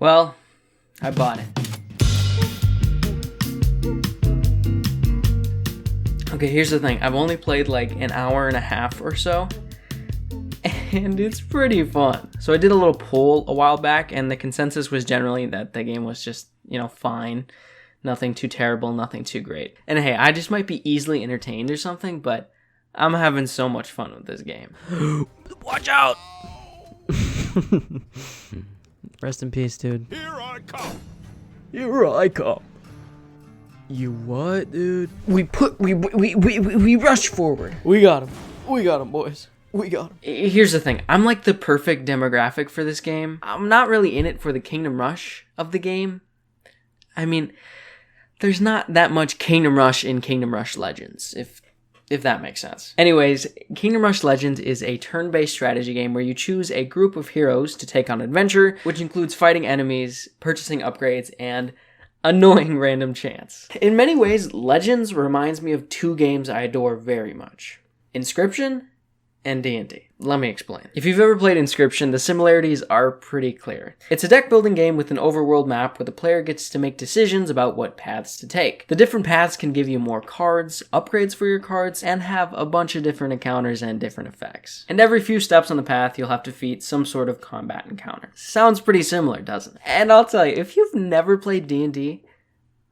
Well, I bought it. Okay, here's the thing. I've only played like an hour and a half or so, and it's pretty fun. So I did a little poll a while back, and the consensus was generally that the game was just, fine. Nothing too terrible, nothing too great. And hey, I just might be easily entertained or something, but I'm having so much fun with this game. Watch out! Rest in peace, dude. Here I come. Here I come. You what, dude? We rush forward. We got him. We got him, boys. We got him. Here's the thing. I'm like the perfect demographic for this game. I'm not really in it for the Kingdom Rush of the game. I mean, there's not that much Kingdom Rush in Kingdom Rush Legends, if that makes sense. Anyways, Kingdom Rush Legends is a turn-based strategy game where you choose a group of heroes to take on adventure, which includes fighting enemies, purchasing upgrades, and annoying random chance. In many ways, Legends reminds me of two games I adore very much: Inscryption and D&D. Let me explain. If you've ever played Inscryption, the similarities are pretty clear. It's a deck building game with an overworld map where the player gets to make decisions about what paths to take. The different paths can give you more cards, upgrades for your cards, and have a bunch of different encounters and different effects. And every few steps on the path, you'll have to defeat some sort of combat encounter. Sounds pretty similar, doesn't it? And I'll tell you, if you've never played D&D,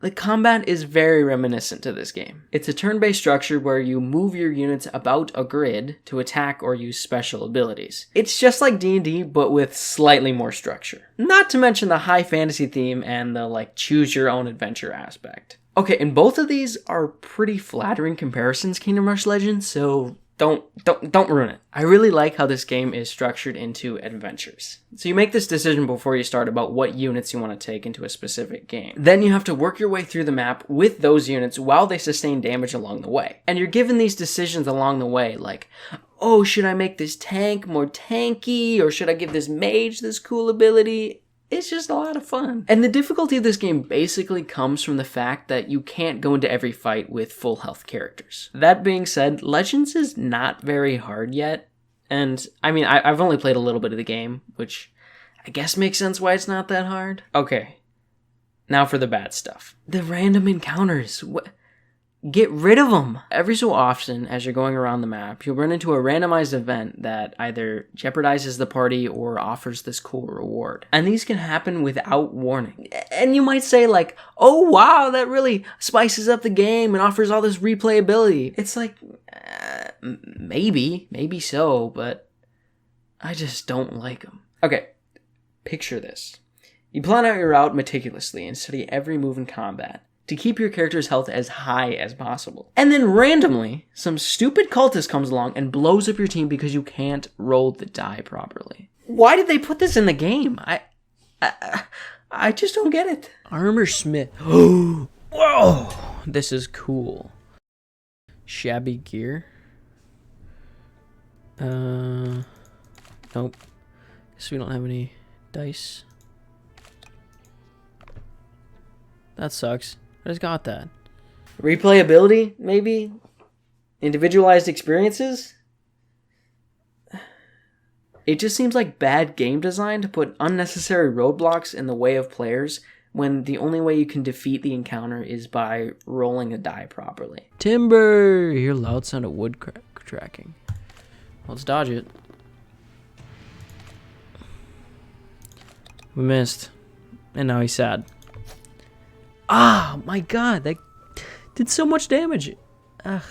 the combat is very reminiscent to this game. It's a turn-based structure where you move your units about a grid to attack or use special abilities. It's just like D&D, but with slightly more structure. Not to mention the high fantasy theme and the choose-your-own-adventure aspect. Okay, and both of these are pretty flattering comparisons, Kingdom Rush Legends, so don't ruin it. I really like how this game is structured into adventures. So you make this decision before you start about what units you want to take into a specific game. Then you have to work your way through the map with those units while they sustain damage along the way. And you're given these decisions along the way, like, oh, should I make this tank more tanky? Or should I give this mage this cool ability? It's just a lot of fun. And the difficulty of this game basically comes from the fact that you can't go into every fight with full health characters. That being said, Legends is not very hard yet. And I mean, I've only played a little bit of the game, which I guess makes sense why it's not that hard. Okay, now for the bad stuff. The random encounters. Get rid of them! Every so often, as you're going around the map, you'll run into a randomized event that either jeopardizes the party or offers this cool reward. And these can happen without warning. And you might say oh wow, that really spices up the game and offers all this replayability. It's like, maybe so, but I just don't like them. Okay, picture this. You plan out your route meticulously and study every move in combat to keep your character's health as high as possible. And then randomly, some stupid cultist comes along and blows up your team because you can't roll the die properly. Why did they put this in the game? I just don't get it. Armor Smith. Whoa! This is cool. Shabby gear. Nope. Guess we don't have any dice. That sucks. I just got that. Replayability, maybe? Individualized experiences? It just seems like bad game design to put unnecessary roadblocks in the way of players when the only way you can defeat the encounter is by rolling a die properly. Timber! You hear loud sound of wood cracking. Let's dodge it. We missed. And now he's sad. Ah, my god, that did so much damage. Ugh.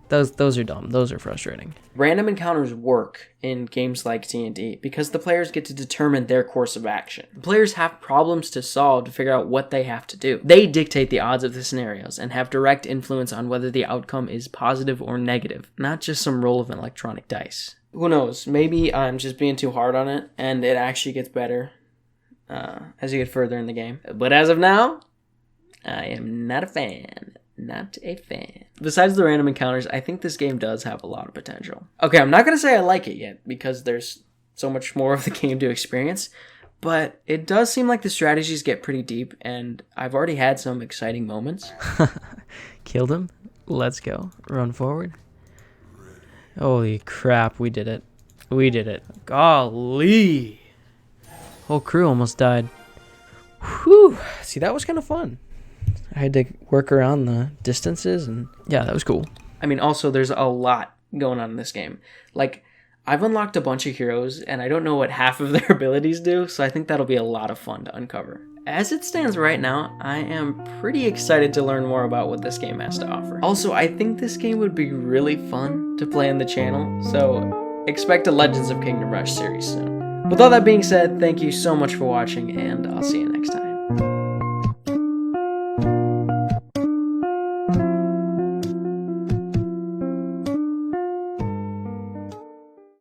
Those are dumb. Those are frustrating. Random encounters work in games like D&D because the players get to determine their course of action. The players have problems to solve to figure out what they have to do. They dictate the odds of the scenarios and have direct influence on whether the outcome is positive or negative, not just some roll of electronic dice. Who knows? Maybe I'm just being too hard on it and it actually gets better as you get further in the game. But as of now, I am not a fan. Not a fan. Besides the random encounters, I think this game does have a lot of potential. Okay, I'm not going to say I like it yet, because there's so much more of the game to experience, but it does seem like the strategies get pretty deep, and I've already had some exciting moments. Killed him? Let's go. Run forward. Holy crap, we did it. We did it. Golly! Whole crew almost died. Whew. See, that was kind of fun. I had to work around the distances, and yeah, that was cool. I mean, also, there's a lot going on in this game. Like, I've unlocked a bunch of heroes, and I don't know what half of their abilities do, so I think that'll be a lot of fun to uncover. As it stands right now, I am pretty excited to learn more about what this game has to offer. Also, I think this game would be really fun to play on the channel, so expect a Legends of Kingdom Rush series soon. With all that being said, thank you so much for watching, and I'll see you next time.